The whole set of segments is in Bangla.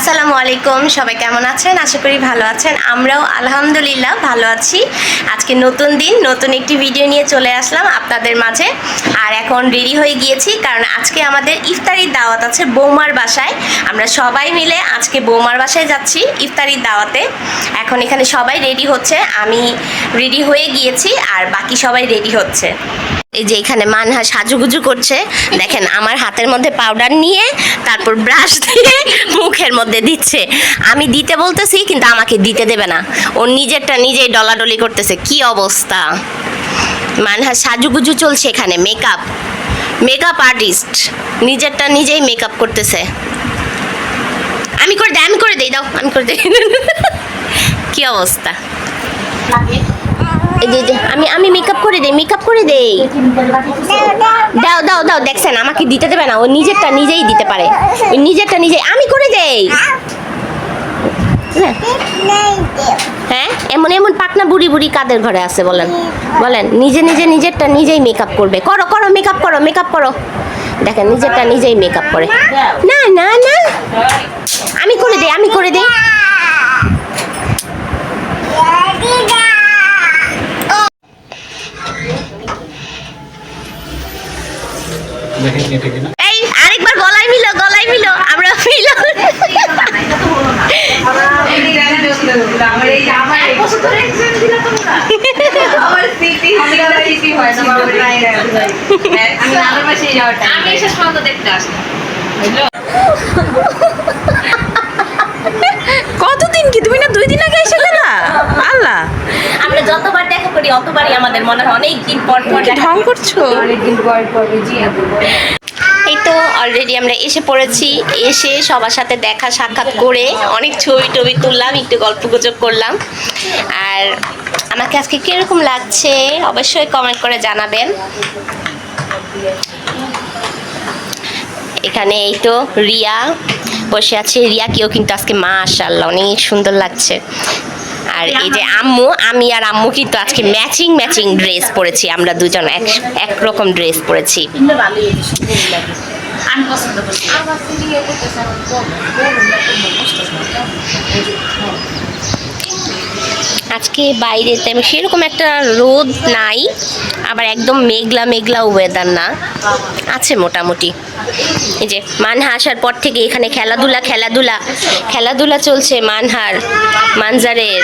আসসালামু আলাইকুম, সবাই কেমন আছেন? আশা করি ভালো আছেন। আমরাও আলহামদুলিল্লাহ ভালো আছি। আজকে নতুন দিন, নতুন একটি ভিডিও নিয়ে চলে আসলাম আপনাদের মাঝে। আর এখন রেডি হয়ে গিয়েছি, কারণ আজকে আমাদের ইফতারির দাওয়াত আছে বৌমার বাসায়। আমরা সবাই মিলে আজকে বৌমার বাসায় যাচ্ছি ইফতারির দাওয়াতে। এখন এখানে সবাই রেডি হচ্ছে, আমি রেডি হয়ে গিয়েছি আর বাকি সবাই রেডি হচ্ছে। এই যে এখানে মানহা সাজুগুজু করছে, দেখেন আমার হাতের মধ্যে পাউডার নিয়ে তারপর ব্রাশ দিয়ে মুখের মধ্যে দিচ্ছে। আমি দিতে বলতেছি কিন্তু আমাকে দিতে দেবে না, ও নিজেরটা নিজেই ডলাডলি করতেছে। কি অবস্থা! মানহা সাজুগুজু চলছে এখানে, মেকআপ আর্টিস্ট নিজেরটা নিজেই মেকআপ করতেছে। আমি করে দেই দাও, আমি করে দেই। কি অবস্থা! এই যে আমি মেকআপ করে দেই। দাও দাও দাও, দেখছেন আমাকে দিতে দেবে না, ও নিজেরটা নিজেই দিতে পারে। ওই নিজেরটা নিজেই আমি করে দেই। হ্যাঁ, এমন এমন পাকনা বুড়ি বুড়ি কাদের ঘরে আছে বলেন? নিজেরটা নিজেই মেকআপ করবে। করো মেকআপ করো। দেখেন নিজেরটা নিজেই মেকআপ করে। না না না, আমি করে দেই। এই আরেকবার গলায় মিলো, আমরা মিলো। কতদিন কি তুমি না 2 দিন আগে এসেছিলে না? আল্লাহ, আমরা যতবার দেখা করি অতবারই আমাদের মনে হয় অনেক দিন পর ঢং করছো। এই তো অলরেডি আমরা এসে পড়েছি। এসে সবার সাথে দেখা সাক্ষাৎ করে অনেক ছবি তুললাম, একটু গল্পগুজব করলাম। আর আমাকে আজকে কিরকম লাগছে অবশ্যই কমেন্ট করে জানাবেন। এখানে এই তো রিয়া বসে আছে। রিয়াকেও কিন্তু আজকে মাশাআল্লাহ অনেক সুন্দর লাগছে। আর এই যে আমি আর আম্মু কিন্তু আজকে ম্যাচিং ড্রেস পরেছি। আমরা দুজন একরকম ড্রেস পরেছি। আজকে বাইরে তেমন সেরকম একটা রোদ নাই, আবার একদম মেঘলা ওয়েদার না, আছে মোটামুটি। এই যে মানহা আসার পর থেকে এখানে খেলাধুলা চলছে। মানজারের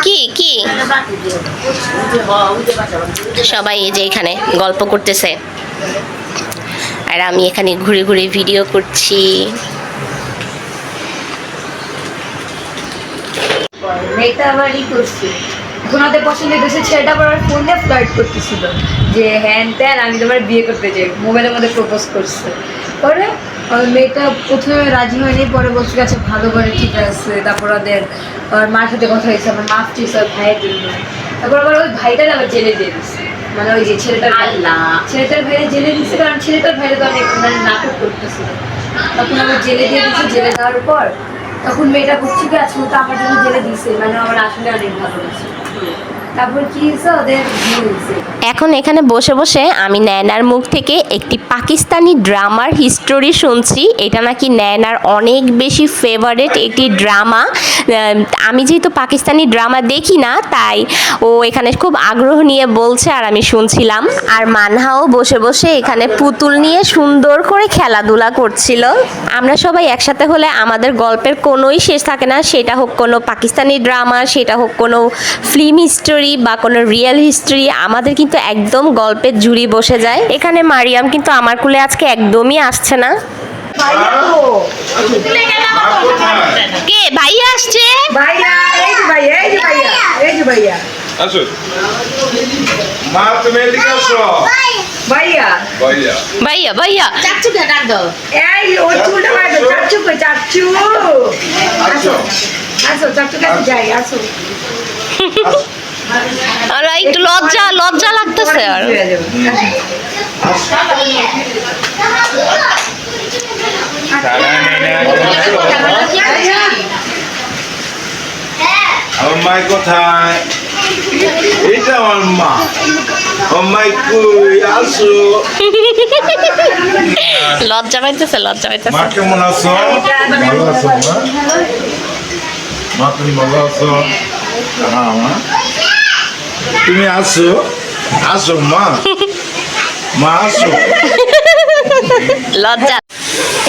কি সবাই এই যে এখানে গল্প করতেছে আর আমি এখানে ঘুরে ভিডিও করছি। মেয়েটা আবার করছে, ওনাদের পছন্দের দেশে ছেলেটা আবার ফোন দিয়ে ফ্লার্ট করতেছিল যে হ্যান ত্যান আমি তোমার বিয়ে করতে চাই, মোবাইলের মধ্যে প্রপোজ করছে। পরে মেয়েটা প্রথমে রাজি হয়নি, পরে বসে গেছে ভালো করে, ঠিক আছে। তারপর ওদের মার সাথে কথা হয়েছে, আমার মাফ চেয়েছে ভাইয়ের জন্য। তারপর আবার ওই ভাইটার আবার জেলে দিয়ে দিচ্ছে, মানে ওই যে ছেলেটার ভাইয়ের জেলে দিচ্ছে, কারণ ছেলেটার ভাইয়ের তো অনেক মানে নাটক করতেছিল। তখন আবার জেলে দিয়ে দিচ্ছে। জেলে দেওয়ার পর তখন মেয়েটা বলছি কি আজকে তো আমার জন্য জেলে দিছে, মানে আমার আসলে অনেক ভালো লাগছে। তারপর কি হয়েছে, ওদের বিয়ে হয়েছে। এখন এখানে বসে আমি নয়নার মুখ থেকে একটি পাকিস্তানি ড্রামার হিস্টোরি শুনছি। এটা নাকি নয়নার অনেক বেশি ফেভারিট একটি ড্রামা। আমি যেহেতু পাকিস্তানি ড্রামা দেখি না, তাই ও এখানে খুব আগ্রহ নিয়ে বলছে আর আমি শুনছিলাম। আর মানহাও বসে এখানে পুতুল নিয়ে সুন্দর করে খেলাধুলা করছিল। আমরা সবাই একসাথে হলে আমাদের গল্পের কোনোই শেষ থাকে না, সেটা হোক কোনো পাকিস্তানি ড্রামা, সেটা হোক কোনো ফিল্ম হিস্টোরি বা কোনো রিয়েল হিস্ট্রি, আমাদের কিন্তু একদম গল্পের জুড়ি বসে যায়। এখানে মারিয়াম কিন্তু আমার কুলে আজকে একদমই আসছে না। কে ভাইয়া আসছে? আসো মা, তুমি এদিকে আসো। ভাইয়া চাচু কে ডাক দাও। এই ওই চুলটা মারো, চাচু আসো চাচু কাছে যাই, আসো। আর একটু লজ্জা লাগতেছে। আর আমার মায়ের কোথায়? এইটা আমার মা। ও মাই কই আসো। লজ্জা পাইতেছে লজ্জা মা পাইতেছে। কেমন আছো? ভালো আছো মা? মা তুমি ভালো আছো? হ্যাঁ মা। তুমি আসো, আসো মা। মা আসো। লজ্জা।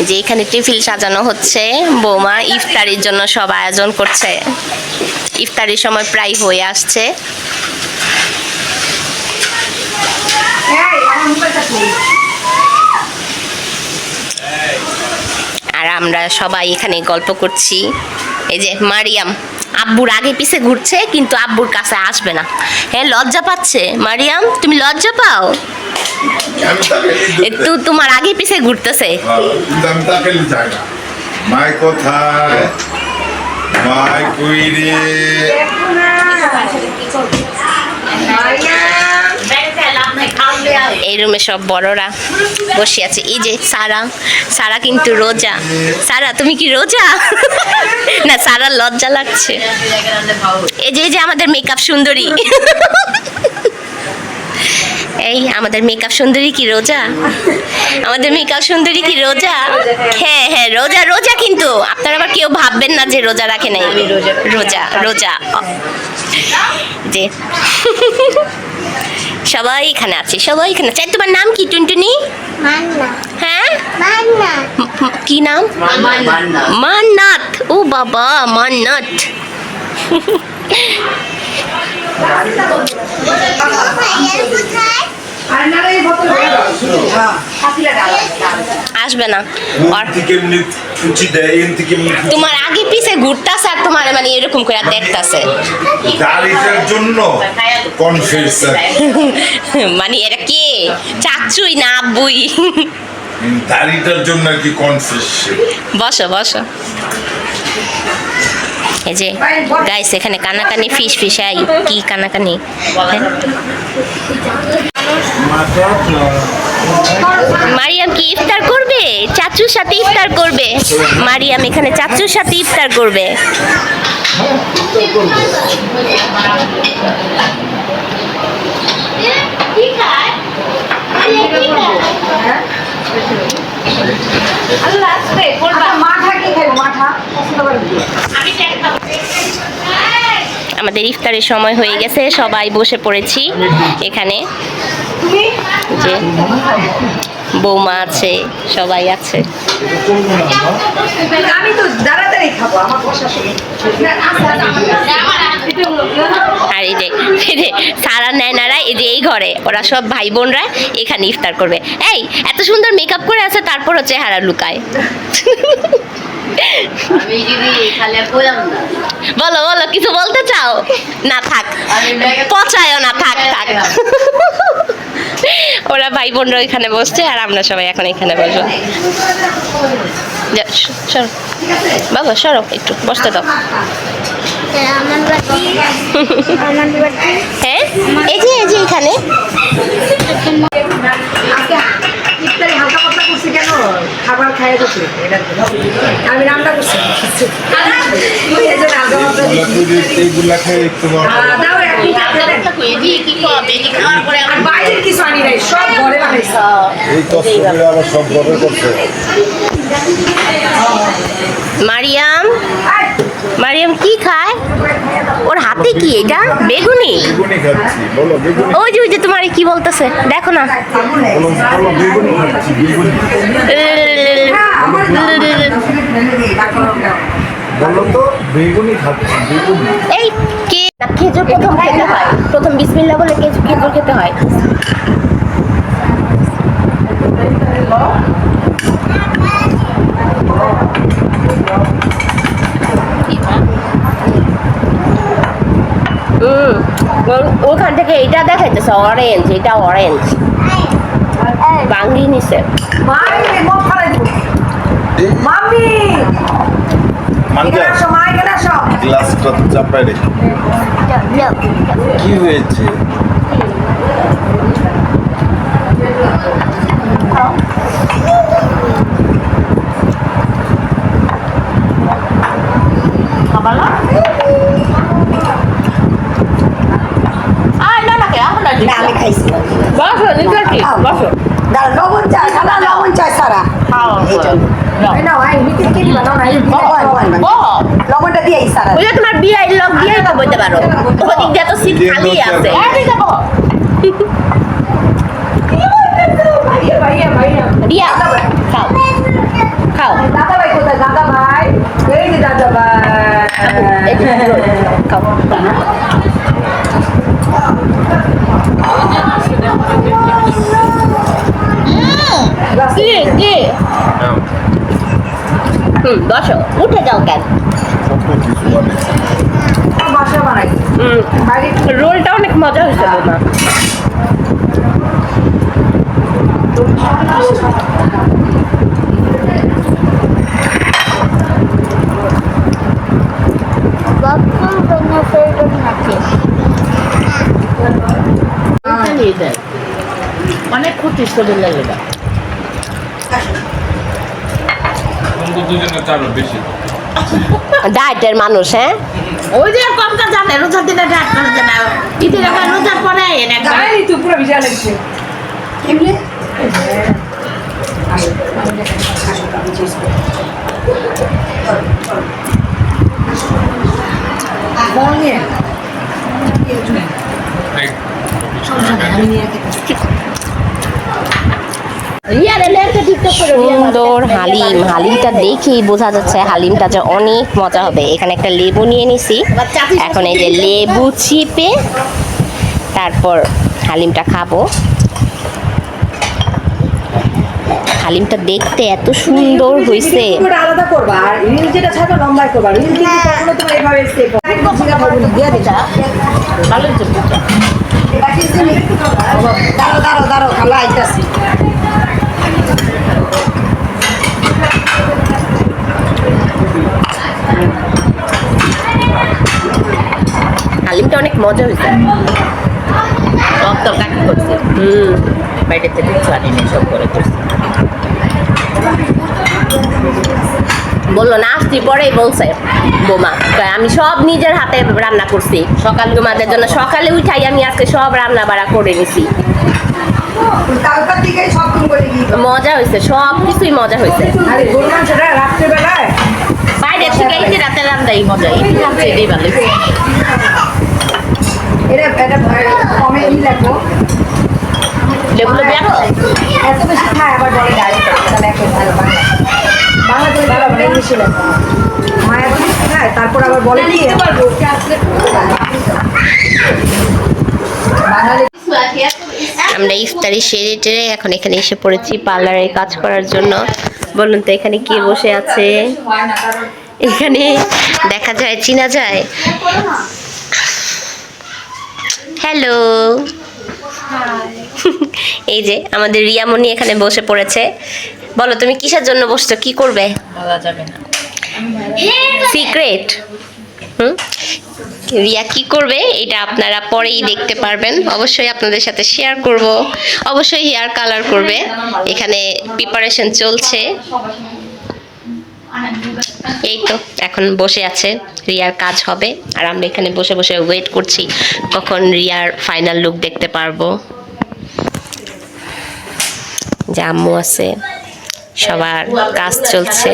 এই যে এখানে টিফিন সাজানো হচ্ছে, বৌমা ইফতারির জন্য সব আয়োজন করছে। ইফতারির সময় প্রায় হয়ে আসছে। আর আমরা সবাই এখানে গল্প করছি। এই যে মারিয়াম আব্বুর আগে পিছে ঘুরছে, কিন্তু আব্বুর কাছে আসবে না। হ্যাঁ, লজ্জা পাচ্ছে। মারিয়াম, তুমি লজ্জা পাও? আমি তাকে একটু তোমার আগে পিছে ঘুরতেছে। কিন্তু আমি তাকে যাই না। মাই কোথায়? মাই কই রে? এই রুমে সব বড়রা বসে আছে। এই যে সারা, সারা কিন্তু রোজা। সারা, তুমি কি রোজা? না, সারা লজ্জা লাগছে। এই যে আমাদের মেকআপ সুন্দরী। এই আমাদের মেকআপ সুন্দরী কি রোজা? আমাদের মেকআপ সুন্দরী কি রোজা? হ্যাঁ হ্যাঁ, রোজা রোজা, কিন্তু আপনারা আবার কেউ ভাববেন না যে রোজা রাখে নাই। রোজা রোজা। যে সবাই এখানে আছে, সবাই এখানে আছে। তোমার নাম কি টুনটুনি? হ্যাঁ, কি নাম? মান্নাত। ও বাবা, মান্নাত। আসবে না। আর তোমার আগে পিছে ঘুরতাছে আর তোমার মানে এরকম করে দেখতাছে। দাড়িটার জন্য কনফিউজ। মানে এরা কে, চাচুই না আব্বুই? দাড়িটার জন্য আর কি কনফিউজ। বসো বসো। এই যে গাইস, এখানে কানাকানি ফিস ফিসাই। কি কানাকানি? মারিয়াম কি ইফতার করবে? চাচুর সাথে ইফতার করবে। মারিয়াম এখানে চাচুর সাথে ইফতার করবে। আমাদের ইফতারের সময় হয়ে গেছে, সবাই বসে পড়েছি এখানে। যে বৌমা আছে, সবাই আছে। আমি তো দাঁড়াতাড়ি খাবো, আমার বসা আর এই যে সারা নেনারা এই যে এই ঘরে, ওরা সব ভাই বোনরা এখানে ইফতার করবে। এই এত সুন্দর মেকআপ করে আছে, তারপরও চেহারা লুকায়। বলো বলো, কিছু বলতে চাও? না থাক, পচায়ও না, থাক থাক। ওরা ভাই বোনরা এখানে বসছে আর আমরা সবাই এখন এখানে বসবো। সরো বাবা, সরো একটু বসতে দাও। হ্যাঁ, এই যে এখানে হালকা পাতলা করছি কেন? খাবার খাইয়ে দিচ্ছি, আমি রান্না করছি। বাইরের কিছু আনি নাই, সব ঘরে বানাইছি। এই কষ্ট করে আবার সব ঘরে করছে। মারিয়াম, মারিয়াম কি খায়? ওর হাতে কি এটা? বেগুনি। বেগুনি খাচ্ছি। বলো বেগুনি। ওই যে তোমার কি বলতেছে দেখো না। বলো বলো বেগুনি খাচ্ছি। বেগুনি বলো তো, বেগুনি খাচ্ছি। বেগুনি। এই কে খেজুর প্রথম খেতে হয়, প্রথম বিসমিল্লাহ বলে খেজুর খেতে হয়। ওখান থেকে এটা দেখাইতেছে অরেঞ্জ, এটা অরেঞ্জ বাঙ্গি নিছে। মাম্মি গ্লাসটা তো চাপায় রে। কি হয়েছে? লবণটা দিয়ে ইসারা ওই যে তোমার বিয়ের লোক দিয়েই তো বলতে পারো ওদিক দিয়ে তো সিট খালি আছে রিয়া খাও খাও দাদা ভাই কোথায় দাদা ভাই এই যে দাদা ভাই খাও কি কি বসো উঠে যাও কেন বাসা বানাই রোলটা অনেক মজা হয়েছে বৌমা অনেক ক্ষতি শরীর লাগে না ডায়েটের মানুষ হ্যাঁ ওই যে কমটা জানে রোজার দিনে ডাক করে জানে ঈদের আগে রোজার পরে একবার জানি তো পুরো বিশাল লাগছে এমনি সুন্দর হালিম হালিমটা দেখেই বোঝা যাচ্ছে হালিমটা যে অনেক মজা হবে এখানে একটা লেবু নিয়ে নিছি এখন এই যে লেবু চিপে তারপর হালিমটা খাবো হালিমটা দেখতে এত সুন্দর হয়েছে পুরোটা আলাদা করবা আর রিল যেটা ছাড়বে লম্বাই করবা রিল কিন্তু কখনো তোমার এভাবে সেভ দিয়ে দিতা ভালো চলছে দাঁড়ো দাঁড়ো দাঁড়ো খালা আইতাছি হালিমটা অনেক মজা হয়েছে সব তরকারি করছে বাইরে থেকে কিছু আনি নেই সব করে করছে বললো না আসছি পরেই বলছে বোমা কয়, আমি সব নিজের হাতে রান্না করছি সকাল তোমাদের জন্য সকালে উঠাই আমি আজকে সব রান্না বাড়া করে নিছি কালকার দিকে সব তুমি করে গিয়ে মজা হয়েছে সব কিছুই মজা হয়েছে আরে গরু মাংসটা রাত্রেবেলায় বাইরে থেকে এই যে রাতে রান্নাই মজা এই রাত্রে এটাই ভালো হয়েছে। এটা কমে ই লাগবো লেবুলো দেখো এত বেশি খায় আবার বলে গাড়ি তাহলে এখন ভালো বাংলা বাংলা করে ভালো মানে ইংলিশে লেখো মায়ের খায় তারপর আবার বলে কি বাঙালি আমরা ইফতারি সেরে টেরে এখন এখানে এসে পড়েছি পার্লারে কাজ করার জন্য বলুন তো এখানে কে বসে আছে এখানে দেখা যায় চিনা যায় হ্যালো এই যে আমাদের রিয়ামণি এখানে বসে পড়েছে বলো তুমি কিসের জন্য বসছো কি করবে বলা যাবে না সিক্রেট রিয়া কি করবে এটা আপনারা পরেই দেখতে পারবেন অবশ্যই আপনাদের সাথে শেয়ার করব অবশ্যই হেয়ার কালার করবে এখানে প্রিপারেশন চলছে এই তো এখন বসে আছে রিয়ার কাজ হবে আর আমরা এখানে বসে বসে ওয়েট করছি কখন রিয়ার ফাইনাল লুক দেখতে পারবো যে আম্মু আছে সবার কাজ চলছে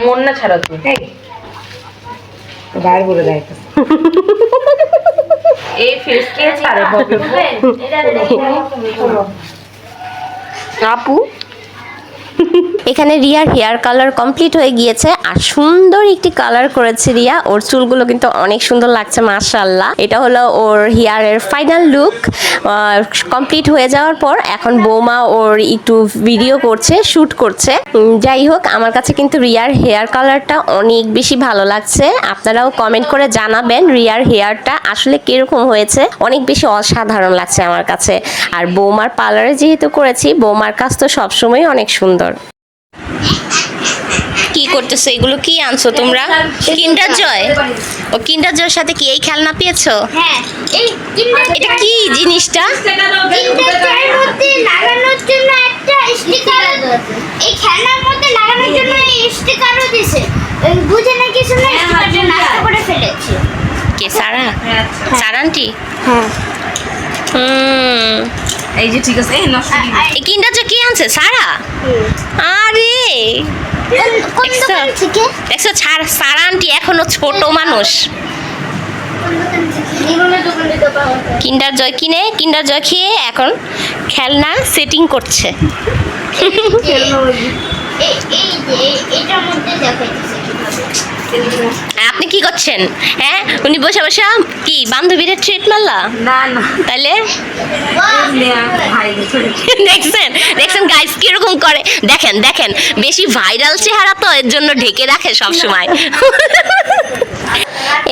মন না ছাড়া তুই বাইরে বলে দেয় এই ফেস কে ছাড়ে আপু এখানে রিয়ার হেয়ার কালার কমপ্লিট হয়ে গিয়েছে আর সুন্দর একটি কালার করেছে রিয়া ওর চুলগুলো কিন্তু অনেক সুন্দর লাগছে মাশাআল্লাহ এটা হলো ওর হেয়ারের ফাইনাল লুক কমপ্লিট হয়ে যাওয়ার পর এখন বৌমা ওর একটু ভিডিও করছে শ্যুট করছে যাই হোক আমার কাছে কিন্তু রিয়ার হেয়ার কালারটা অনেক বেশি ভালো লাগছে আপনারাও কমেন্ট করে জানাবেন রিয়ার হেয়ারটা আসলে কিরকম হয়েছে অনেক বেশি অসাধারণ লাগছে আমার কাছে আর বৌমার পার্লারে যেহেতু করেছি বৌমার কাজ তো সবসময় অনেক সুন্দর কি করতেছো এগুলো কি আনছো তোমরা কিন্ডার জয় ও কিন্ডার জয়ের সাথে কি এই খেলনা পেয়েছো হ্যাঁ এই এটা কি জিনিসটা ইন্টারনেটের মধ্যে লাগানোর জন্য একটা স্টিকার এই খেলনার মধ্যে লাগানোর জন্য এই স্টিকারও দিয়েছে বুঝে না কিছু না স্টিকারটা নষ্ট করে ফেলেছে কে সারা সারা আন্টি এই যে ঠিক আছে, এই নষ্ট এই কিন্ডার জয় কি আনছে সারা? আরে কোন দোকান থেকে? দেখছো সারা আন্টি এখনো ছোট মানুষ। নির্মলের দোকানে তো পাওয়া যায়। কিন্ডার জয় কিনে কিন্ডার জয় খেয়ে এখন খেলনা সেটিং করছে। এটার মধ্যে দেখাইতেছে কিভাবে। আপনি কি করছেন? হ্যাঁ, উনি বসে বসে কি বান্ধবীর ট্রিট মারলা? না না তাইলে ভাই দেখছেন গাইস কিরকম করে। দেখেন বেশি ভাইরাল চেহারা তো এর জন্য ঢেকে রাখে সব সময়।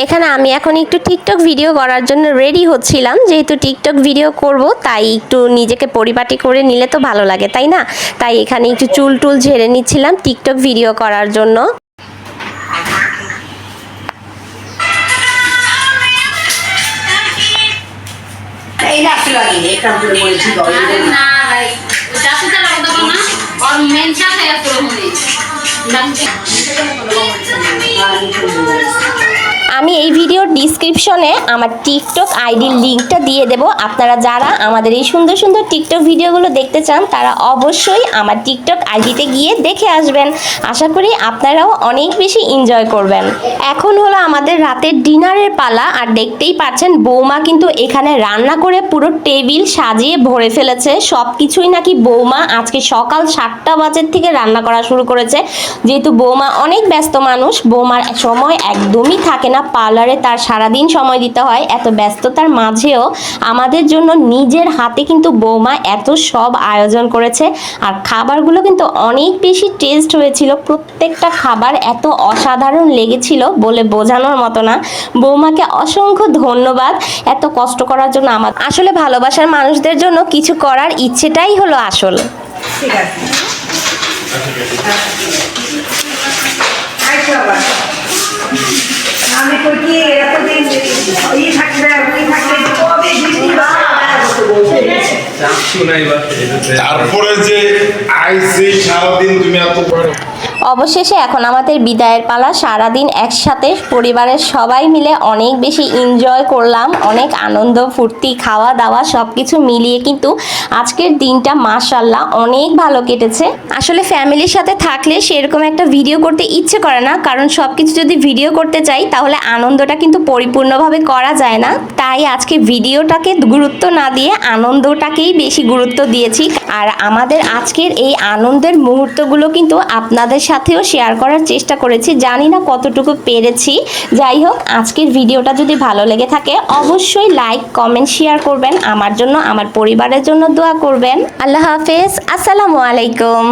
এখানে আমি এখন একটু টিকটক ভিডিও করার জন্য রেডি হচ্ছিলাম, যেহেতু টিকটক ভিডিও করব তাই একটু নিজেকে পরিপাটি করে নিলে তো ভালো লাগে তাই না। তাই এখানে একটু চুল টুল ঝেড়ে নিচ্ছিলাম টিকটক ভিডিও করার জন্য। এই না ছিল আগে একটা করে বলেছি না ভাই যাতে যারা কথা বল না আর মেন সাথে আছে আমি এই ভিডিওর ডিসক্রিপশনে আমার টিকটক আইডির লিঙ্কটা দিয়ে দেব। আপনারা যারা আমাদের এই সুন্দর সুন্দর টিকটক ভিডিওগুলো দেখতে চান তারা অবশ্যই আমার টিকটক আইডিতে গিয়ে দেখে আসবেন। আশা করি আপনারাও অনেক বেশি এনজয় করবেন। এখন হলো আমাদের রাতের ডিনারের পালা, আর দেখতেই পাচ্ছেন বৌমা কিন্তু এখানে রান্না করে পুরো টেবিল সাজিয়ে ভরে ফেলেছে। সব কিছুই নাকি বৌমা আজকে সকাল 7টা বাজে থেকে রান্না করা শুরু করেছে। যেহেতু বৌমা অনেক ব্যস্ত মানুষ, বৌমার সময় একদমই থাকে না, পার্লারে তার সারাদিন সময় দিতে হয়। এত ব্যস্ততার মাঝেও আমাদের জন্য নিজের হাতে কিন্তু বৌমা এত সব আয়োজন করেছে, আর খাবারগুলো কিন্তু অনেক বেশি টেস্ট হয়েছিল। প্রত্যেকটা খাবার এত অসাধারণ লেগেছিল বলে বোঝানোর মতো না। বৌমাকে অসংখ্য ধন্যবাদ এত কষ্ট করার জন্য। আমার আসলে ভালোবাসার মানুষদের জন্য কিছু করার ইচ্ছেটাই হলো আসল। ঠিক আছে আচ্ছা বাবা আমি কই কি এতদিন এই থাকবে ওই থাকবে কবে বৃষ্টি তারপরে যে আইসি সারাদিন তুমি এত বড় অবশেষে এখন আমাদের বিদায়ের পালা। সারাদিন একসাথে পরিবারের সবাই মিলে অনেক বেশি এনজয় করলাম, অনেক আনন্দ ফুর্তি খাওয়া দাওয়া সব কিছু মিলিয়ে কিন্তু আজকের দিনটা মাশাআল্লাহ অনেক ভালো কেটেছে। আসলে ফ্যামিলির সাথে থাকলে সেরকম একটা ভিডিও করতে ইচ্ছে করে না, কারণ সব কিছু যদি ভিডিও করতে চাই তাহলে আনন্দটা কিন্তু পরিপূর্ণভাবে করা যায় না। তাই আজকে ভিডিওটাকে গুরুত্ব না দিয়ে আনন্দটাকেই বেশি গুরুত্ব দিয়েছি। আর আমাদের আজকের এই আনন্দের মুহূর্তগুলো কিন্তু আপনাদের সাথেও শেয়ার করার চেষ্টা করেছি, জানি না কতটুকু পেরেছি। যাই হোক, আজকের ভিডিওটা যদি ভালো লেগে থাকে অবশ্যই লাইক কমেন্ট শেয়ার করবেন, আমার জন্য আমার পরিবারের জন্য দোয়া করবেন। আল্লাহ হাফেজ, আসসালামু আলাইকুম।